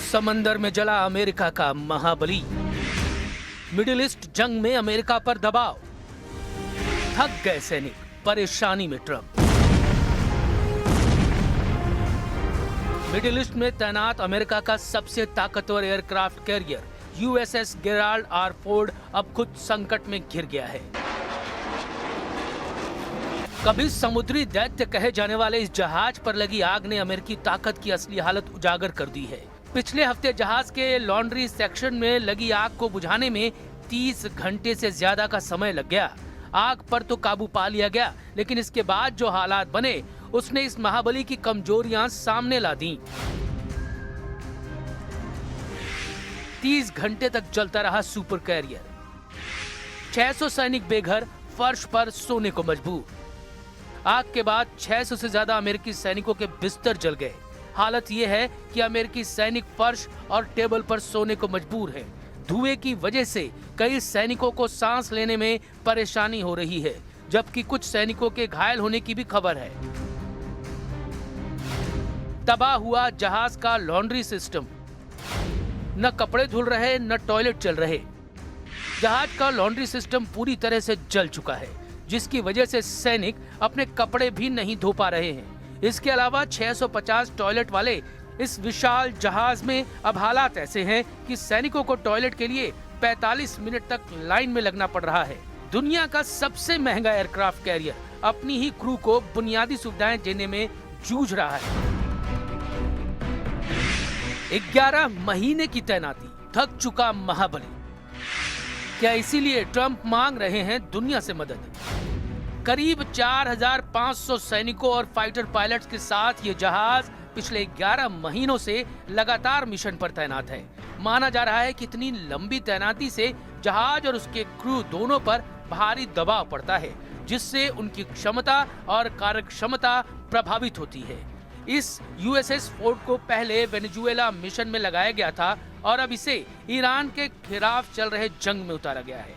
समंदर में जला अमेरिका का महाबली। मिडिल ईस्ट जंग में अमेरिका पर दबाव। थक गए सैनिक, परेशानी में ट्रंप। मिडिल ईस्ट में तैनात अमेरिका का सबसे ताकतवर aircraft carrier USS Gerald R Ford अब खुद संकट में घिर गया है। कभी समुद्री दैत्य कहे जाने वाले इस जहाज पर लगी आग ने अमेरिकी ताकत की असली हालत उजागर कर दी है। पिछले हफ्ते जहाज के लॉन्ड्री सेक्शन में लगी आग को बुझाने में 30 घंटे से ज्यादा का समय लग गया। आग पर तो काबू पा लिया गया, लेकिन इसके बाद जो हालात बने उसने इस महाबली की कमजोरियां सामने ला दी। 30 घंटे तक चलता रहा सुपर कैरियर। 600 सैनिक बेघर, फर्श पर सोने को मजबूर। आग के बाद 600 से ज्यादा अमेरिकी सैनिकों के बिस्तर जल गए। हालत यह है कि अमेरिकी सैनिक फर्श और टेबल पर सोने को मजबूर हैं। धुएं की वजह से कई सैनिकों को सांस लेने में परेशानी हो रही है, जबकि कुछ सैनिकों के घायल होने की भी खबर है। तबाह हुआ जहाज का लॉन्ड्री सिस्टम। न कपड़े धुल रहे, न टॉयलेट चल रहे। जहाज का लॉन्ड्री सिस्टम पूरी तरह से जल चुका है, जिसकी वजह से सैनिक अपने कपड़े भी नहीं धो पा रहे हैं। इसके अलावा 650 टॉयलेट वाले इस विशाल जहाज में अब हालात ऐसे हैं कि सैनिकों को टॉयलेट के लिए 45 मिनट तक लाइन में लगना पड़ रहा है। दुनिया का सबसे महंगा एयरक्राफ्ट कैरियर अपनी ही क्रू को बुनियादी सुविधाएं देने में जूझ रहा है। 11 महीने की तैनाती, थक चुका महाबली। क्या इसीलिए ट्रंप मांग रहे हैं दुनिया से मदद? करीब 4500 सैनिकों और फाइटर पायलट्स के साथ ये जहाज पिछले 11 महीनों से लगातार मिशन पर तैनात है। माना जा रहा है कि इतनी लंबी तैनाती से जहाज और उसके क्रू दोनों पर भारी दबाव पड़ता है, जिससे उनकी क्षमता और कार्यक्षमता प्रभावित होती है। इस यूएसएस फोर्ड को पहले वेनेजुएला मिशन में लगाया गया था और अब इसे ईरान के खिलाफ चल रहे जंग में उतारा गया है।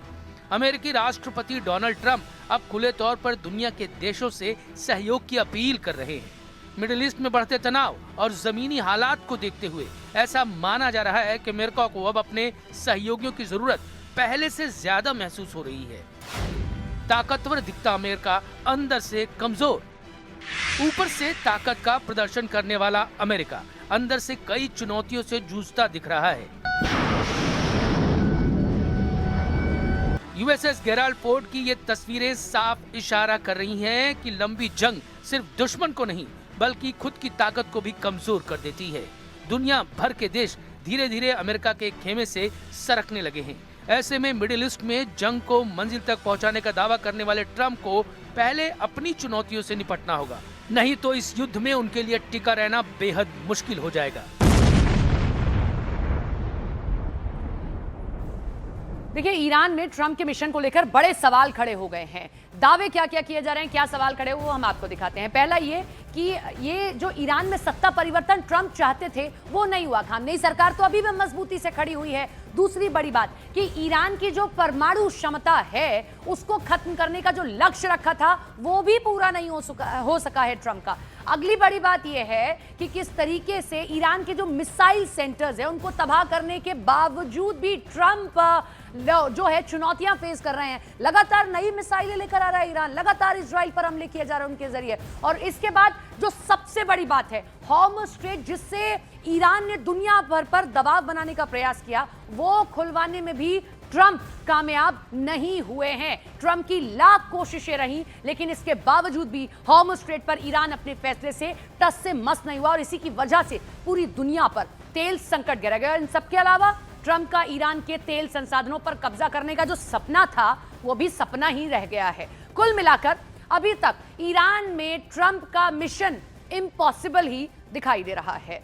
अमेरिकी राष्ट्रपति डोनाल्ड ट्रंप अब खुले तौर पर दुनिया के देशों से सहयोग की अपील कर रहे हैं। मिडिल ईस्ट में बढ़ते तनाव और जमीनी हालात को देखते हुए ऐसा माना जा रहा है कि अमेरिका को अब अपने सहयोगियों की जरूरत पहले से ज्यादा महसूस हो रही है। ताकतवर दिखता अमेरिका अंदर से कमजोर। ऊपर से ताकत का प्रदर्शन करने वाला अमेरिका अंदर से कई चुनौतियों से जूझता दिख रहा है। यूएसएस गेराल्ड फोर्ड की ये तस्वीरें साफ इशारा कर रही हैं कि लंबी जंग सिर्फ दुश्मन को नहीं बल्कि खुद की ताकत को भी कमजोर कर देती है। दुनिया भर के देश धीरे धीरे अमेरिका के खेमे से सरकने लगे हैं। ऐसे में मिडिल ईस्ट में जंग को मंजिल तक पहुंचाने का दावा करने वाले ट्रंप को पहले अपनी चुनौतियों से निपटना होगा, नहीं तो इस युद्ध में उनके लिए टिका रहना बेहद मुश्किल हो जाएगा। देखिए, ईरान में ट्रंप के मिशन को लेकर बड़े सवाल खड़े हो गए हैं। दावे क्या क्या किए जा रहे हैं, क्या सवाल खड़े हुए, वो हम आपको दिखाते हैं। पहला ये कि ये जो ईरान में सत्ता परिवर्तन ट्रंप चाहते थे वो नहीं हुआ। खामनेई सरकार तो अभी भी मजबूती से खड़ी हुई है। दूसरी बड़ी बात कि ईरान की जो परमाणु क्षमता है उसको खत्म करने का जो लक्ष्य रखा था वो भी पूरा नहीं हो सका है ट्रंप का। अगली बड़ी बात यह है कि किस तरीके से ईरान के जो मिसाइल सेंटर्स है उनको तबाह करने के बावजूद भी ट्रंप जो है चुनौतियां फेस कर रहे हैं। लगातार नई मिसाइलें लेकर आ रहा है ईरान, लगातार इजराइल पर हमले किए जा रहे हैं उनके जरिए। और इसके बाद जो सबसे बड़ी बात है हॉर्मुज़ स्ट्रेट, जिससे ईरान ने दुनिया भर पर दबाव बनाने का प्रयास किया, वो खुलवाने में भी ट्रंप कामयाब नहीं हुए हैं। ट्रंप की लाख कोशिशें रही, लेकिन इसके बावजूद भी हॉर्मुज़ स्ट्रेट पर ईरान अपने फैसले से टस से मस नहीं हुआ और इसी की वजह से पूरी दुनिया पर तेल संकट गिरा गया। इन सबके अलावा ट्रंप का ईरान के तेल संसाधनों पर कब्जा करने का जो सपना था वो भी सपना ही रह गया है। कुल मिलाकर अभी तक ईरान में ट्रंप का मिशन इम्पॉसिबल ही दिखाई दे रहा है।